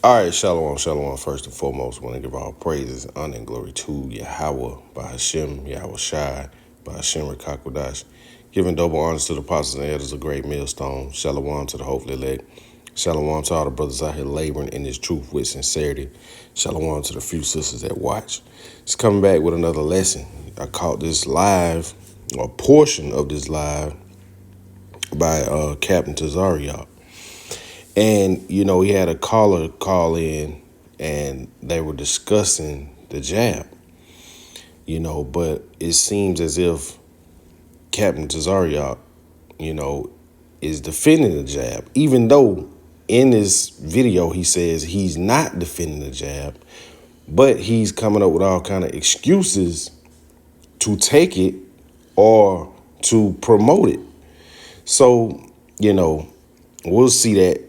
All right, shalom, shalom. First and foremost, I want to give all praises, honor, and glory to Yahweh, by Hashem, Yahweh Shai, by Hashem Rekakwadash. Giving double honors to the apostles and elders of great millstone. Shalom to the hopefully elect. Shalom to all the brothers out here laboring in this truth with sincerity. Shalom to the few sisters that watch. It's coming back with another lesson. I caught this live, or portion of this live, by Captain Tazariot. And, he had a caller call in and they were discussing the jab, but it seems as if Captain Tazariot, is defending the jab, even though in this video he says he's not defending the jab, but he's coming up with all kind of excuses to take it or to promote it. So, we'll see that.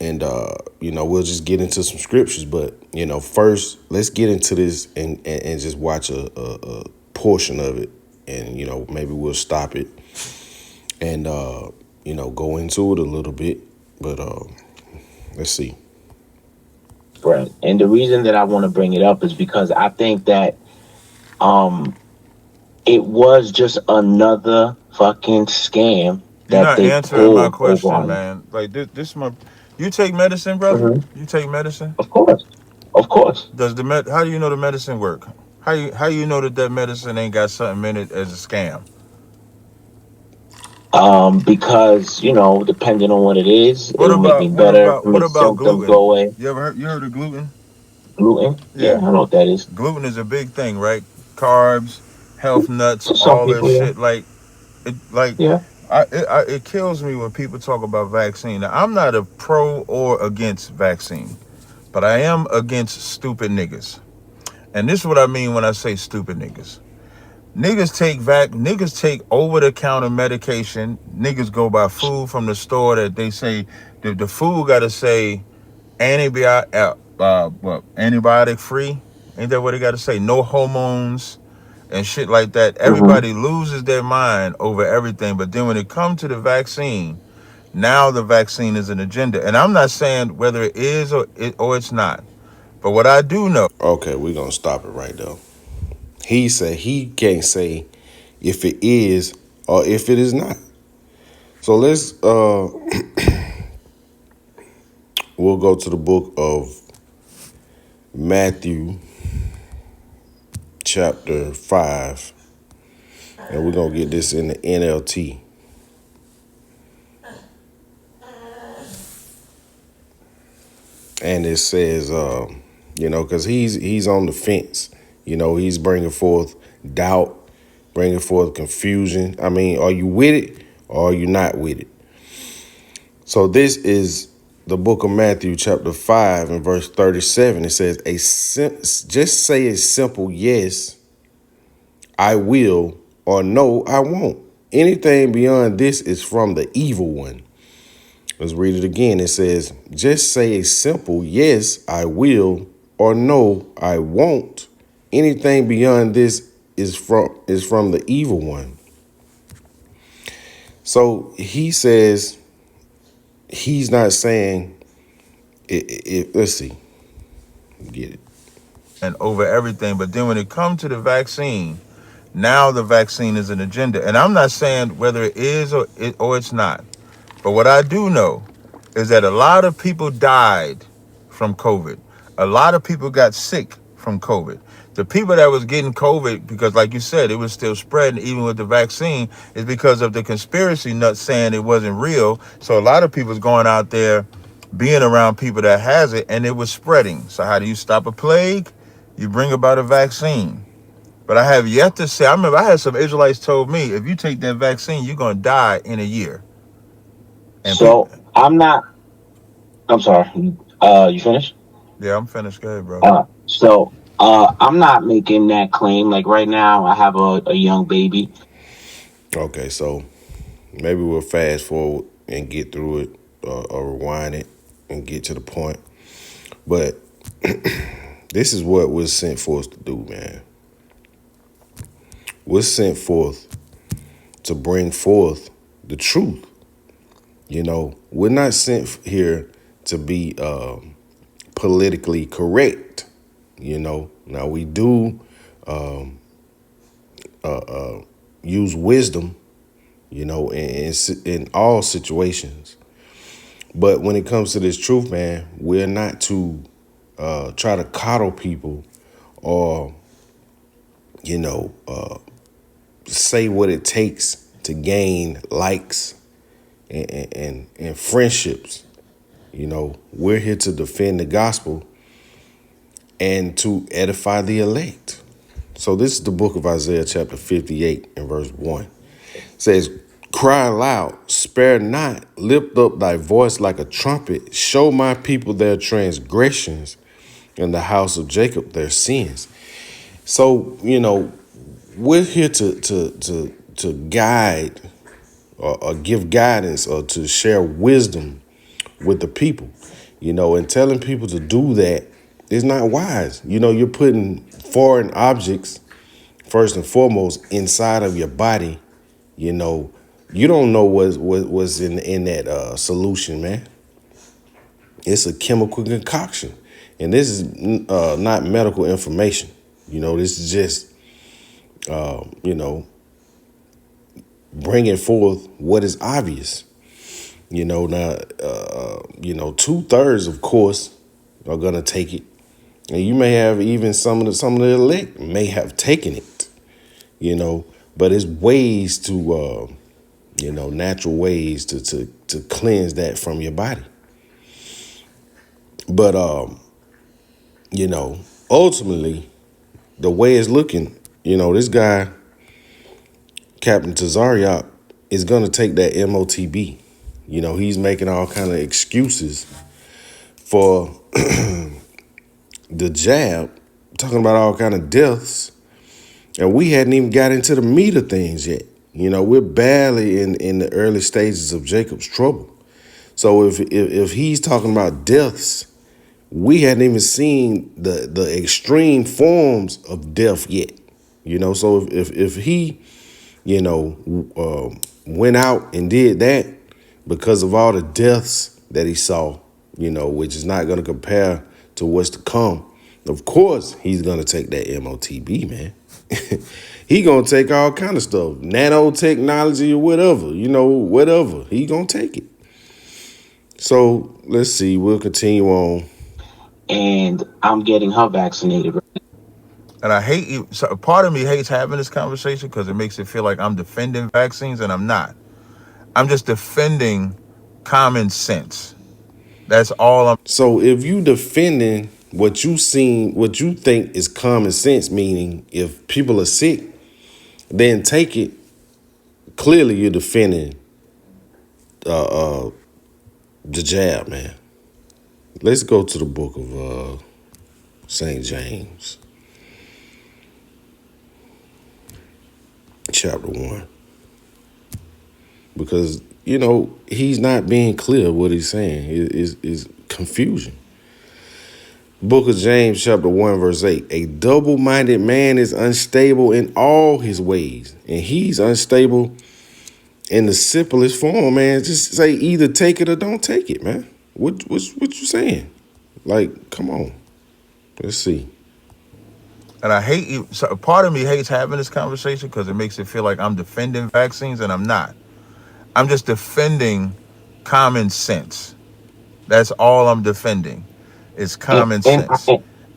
And, we'll just get into some scriptures. But, first, let's get into this and just watch a portion of it. And, maybe we'll stop it and, go into it a little bit. But let's see. Right. And the reason that I want to bring it up is because I think that it was just another fucking scam You're that not they answering my pulled over question, on him. man. Like this my. You take medicine, brother? Mhm. You take medicine? Of course. Of course. Does the How do you know the medicine work? How you know that medicine ain't got something in it as a scam? Because, depending on what it is, What it'll make me about what better, about what make about symptoms gluten? go away. You heard of gluten? Gluten? Yeah, Yeah, I know what that is. gluten is a big thing, right? Carbs, health nuts, For some all this people, yeah. shit. It like Yeah. it kills me when people talk about vaccine. Now, I'm not a pro or against vaccine, but I am against stupid niggas. And this is what I mean when I say stupid niggas. Niggas take over the counter medication. Niggas go buy food from the store that they say the food gotta say antibiotic free. Ain't that what they gotta say? No hormones and shit like that. Hmm. Everybody loses their mind over everything. But then when it comes to the vaccine, now the vaccine is an agenda. And I'm not saying whether it is or it's not. But what I do know. Okay, we're going to stop it right there. He said he can't say if it is or if it is not. So let's, we'll go to the book of Matthew chapter 5, and we're going to get this in the NLT. And it says, because he's on the fence. He's bringing forth doubt, bringing forth confusion. I mean, are you with it or are you not with it? So this is the book of Matthew chapter 5 and verse 37. It says, just say a simple yes, I will, or no, I won't. Anything beyond this is from the evil one. Let's read it again. It says, just say a simple yes, I will, or no, I won't. Anything beyond this is from the evil one. So he says he's not saying let's see. Get it. And over everything. But then when it comes to the vaccine, now the vaccine is an agenda. And I'm not saying whether it is or it's not. But what I do know is that a lot of people died from COVID. A lot of people got sick from COVID. The people that was getting COVID, because like you said, it was still spreading even with the vaccine, is because of the conspiracy nuts saying it wasn't real. So a lot of people was going out there being around people that has it, and it was spreading. So how do you stop a plague? You bring about a vaccine. But I have yet to say, I remember I had some Israelites told me, if you take that vaccine, you're going to die in a year. And people, So I'm sorry. You finished? yeah, I'm finished. Go ahead, bro. I'm not making that claim. Like right now, I have a young baby. Okay, so maybe we'll fast forward and get through it or rewind it and get to the point. But this is what we're sent forth to do, man. We're sent forth to bring forth the truth. We're not sent here to be politically correct. Now we do use wisdom, in all situations. But when it comes to this truth, man, we're not to try to coddle people or, say what it takes to gain likes and friendships. We're here to defend the gospel and to edify the elect. So this is the book of Isaiah chapter 58 and verse 1. It says, cry aloud, spare not, lift up thy voice like a trumpet, show my people their transgressions and the house of Jacob their sins. So, we're here to guide or give guidance or to share wisdom with the people, and telling people to do that is not wise. You're putting foreign objects, first and foremost, inside of your body. You don't know what's in that solution, man. It's a chemical concoction. And this is not medical information. This is just, bringing forth what is obvious. Now, 2/3, of course, are going to take it. And you may have even some of the elect may have taken it, but it's ways to, natural ways to cleanse that from your body. But, ultimately, the way it's looking, this guy, Captain Tazariak, is going to take that MOTB. He's making all kind of excuses for the jab, talking about all kind of deaths. And we hadn't even got into the meat of things yet. We're barely in the early stages of Jacob's trouble. So if he's talking about deaths, we hadn't even seen the extreme forms of death yet. So if he, went out and did that because of all the deaths that he saw, which is not going to compare to what's to come. Of course, he's going to take that MOTB, man. He going to take all kind of stuff, nanotechnology or whatever, whatever. He going to take it. So let's see. We'll continue on. And I'm getting her vaccinated. And I hate you. So part of me hates having this conversation because it makes it feel like I'm defending vaccines, and I'm not. I'm just defending common sense. That's all I'm. So if you defending what you seen, what you think is common sense, meaning if people are sick, then take it. Clearly, you're defending the jab, man. Let's go to the book of St. James, chapter 1. Because, he's not being clear what he's saying. Is confusion. Book of James, chapter 1, verse 8. A double-minded man is unstable in all his ways. And he's unstable in the simplest form, man. Just say either take it or don't take it, man. What you saying? Like, come on. Let's see. And I hate you. So part of me hates having this conversation because it makes it feel like I'm defending vaccines, and I'm not. I'm just defending common sense. That's all I'm defending. It's common sense.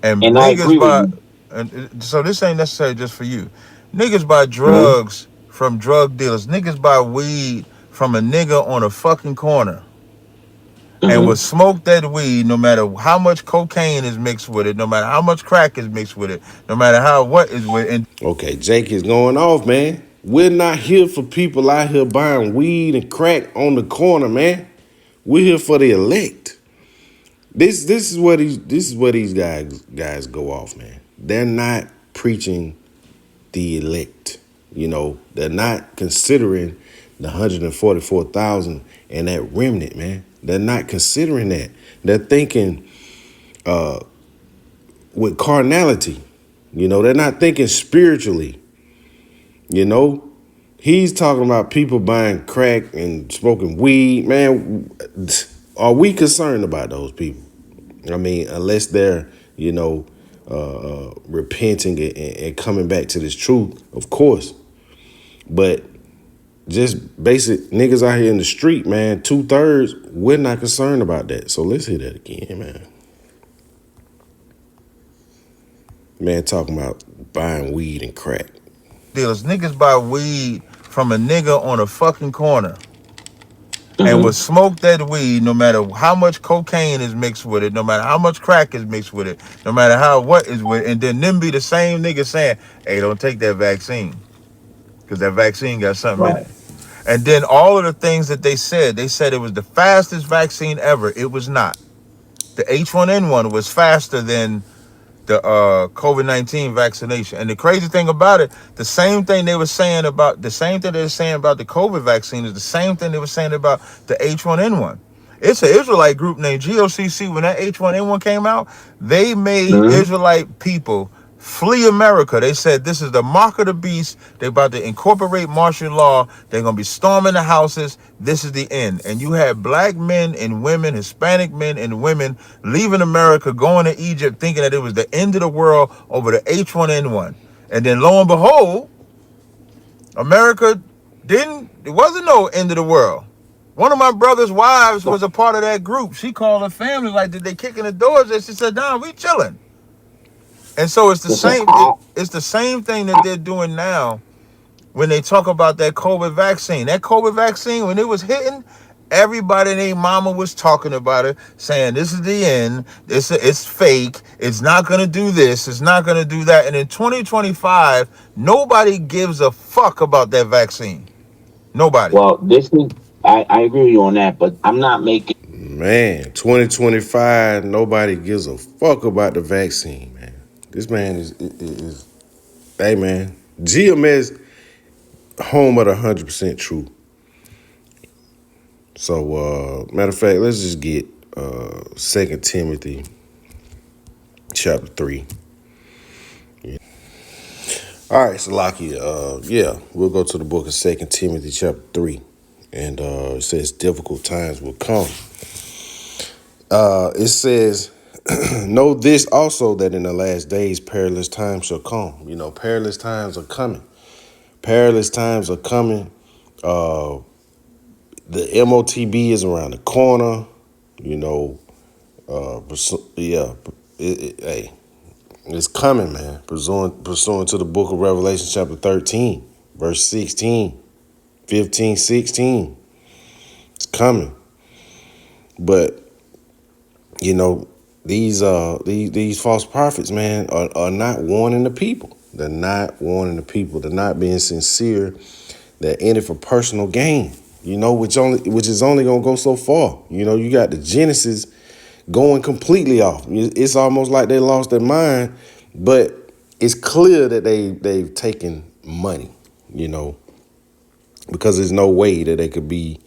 And I agree niggas buy, with you. and so this ain't necessarily just for you. Niggas buy drugs from drug dealers. Niggas buy weed from a nigga on a fucking corner. And will smoke that weed no matter how much cocaine is mixed with it, no matter how much crack is mixed with it, no matter what is with it. Okay, Jake is going off, man. We're not here for people out here buying weed and crack on the corner, man. We're here for the elect. This is what these guys go off, man. They're not preaching the elect. They're not considering the 144,000 and that remnant, man. They're not considering that. They're thinking with carnality. They're not thinking spiritually. He's talking about people buying crack and smoking weed. Man, are we concerned about those people? I mean, unless they're, repenting and coming back to this truth, of course. But just basic niggas out here in the street, man, 2/3, we're not concerned about that. So let's hear that again, man. Man, talking about buying weed and crack. Dealers, niggas buy weed from a nigga on a fucking corner and will smoke that weed no matter how much cocaine is mixed with it, no matter how much crack is mixed with it, no matter what is with it, and then them be the same nigga saying, hey, don't take that vaccine because that vaccine got something in Right. it. And then all of the things that they said it was the fastest vaccine ever. It was not. The H1N1 was faster than the COVID-19 vaccination. And the crazy thing about it, the same thing they were saying about the COVID vaccine is the same thing they were saying about the H1N1. It's an Israelite group named GOCC. When that H1N1 came out, they made Mm-hmm. Israelite people flee America. They said this is the mark of the beast. They're about to incorporate martial law. They're going to be storming the houses. This is the end. And you had black men and women, Hispanic men and women leaving America, going to Egypt, thinking that it was the end of the world over the H1N1. And then lo and behold, America it wasn't no end of the world. One of my brother's wives was a part of that group. She called her family, like, did they kick in the doors? And she said, nah, we chilling. And so it's the Listen, same. It's the same thing that they're doing now when they talk about that COVID vaccine. That COVID vaccine, when it was hitting, everybody and their mama was talking about it, saying this is the end. It's fake. It's not gonna do this. It's not gonna do that. And in 2025, nobody gives a fuck about that vaccine. Nobody. well, this is I agree with you on that, but I'm not making. Man, 2025, nobody gives a fuck about the vaccine, man. This man is hey, man, GMS, home of the 100% truth. So, matter of fact, let's just get 2 Timothy chapter 3. All right, Salaki, we'll go to the book of 2 Timothy chapter 3. And it says difficult times will come. It says, know this also, that in the last days perilous times shall come. You know, perilous times are coming. Perilous times are coming. The MOTB is around the corner. You know, hey, it's coming, man. Pursuant to the book of Revelation chapter 13, verse 16, 15, 16. It's coming. But, you know, these false prophets, man, are not warning the people. They're not warning the people. They're not being sincere. They're in it for personal gain, you know, which is only gonna go so far. You know, you got the Genesis going completely off. It's almost like they lost their mind, but it's clear that they've taken money, you know, because there's no way that they could be,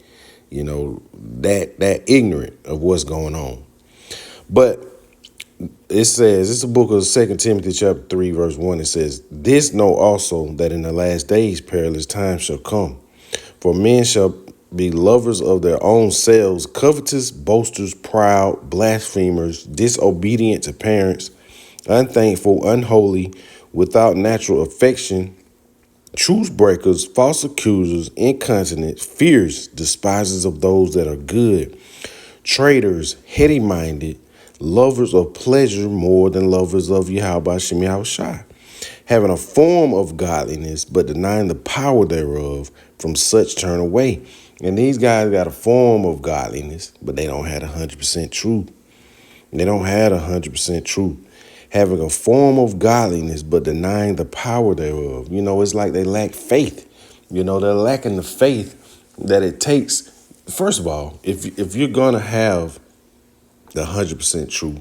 you know, that ignorant of what's going on. But it says, it's a book of 2 Timothy chapter 3, verse 1. It says, this know also, that in the last days perilous times shall come. For men shall be lovers of their own selves, covetous, boasters, proud, blasphemers, disobedient to parents, unthankful, unholy, without natural affection, truce breakers, false accusers, incontinent, fierce, despisers of those that are good, traitors, heady-minded, lovers of pleasure more than lovers of Yahweh Shem Yahushai, having a form of godliness, but denying the power thereof, from such turn away. And these guys got a form of godliness, but they don't have 100% truth. They don't have 100% truth. Having a form of godliness, but denying the power thereof. You know, it's like they lack faith. You know, they're lacking the faith that it takes. First of all, if you're going to have the 100% truth,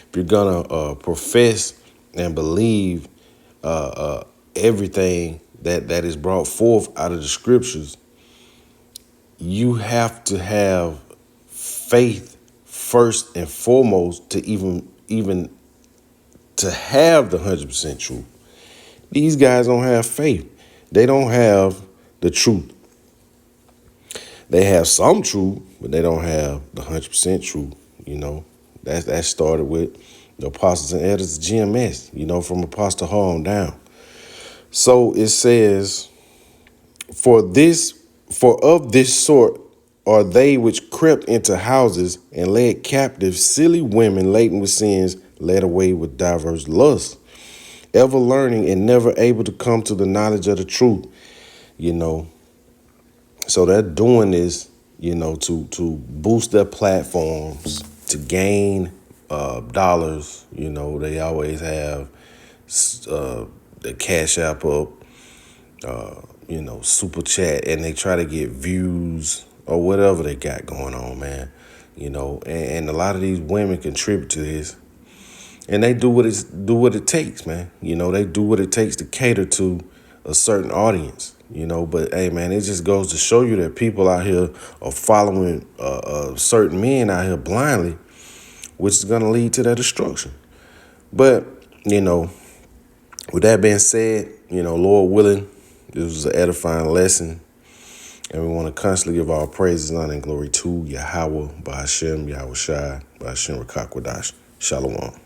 if you're going to profess and believe everything that is brought forth out of the scriptures, you have to have faith first and foremost to even to have the 100% truth. These guys don't have faith. They don't have the truth. They have some truth, but they don't have the 100% truth. You know, That started with the apostles and elders of GMS, from Apostle Hall on down. So it says, For of this sort are they which crept into houses and led captive silly women laden with sins, led away with diverse lusts, ever learning and never able to come to the knowledge of the truth. So they're doing this, to boost their platforms, to gain dollars. They always have the Cash App up, super chat, and they try to get views or whatever they got going on, man. And a lot of these women contribute to this, and they do what it takes, man. They do what it takes to cater to a certain audience. But hey, man, it just goes to show you that people out here are following certain men out here blindly, which is gonna lead to their destruction. But with that being said, Lord willing, this was an edifying lesson. And we want to constantly give our praises, honor, and glory to Yahweh, Bahashem, Yahweh Shai, Bahashem Rakakwadash. Shalom.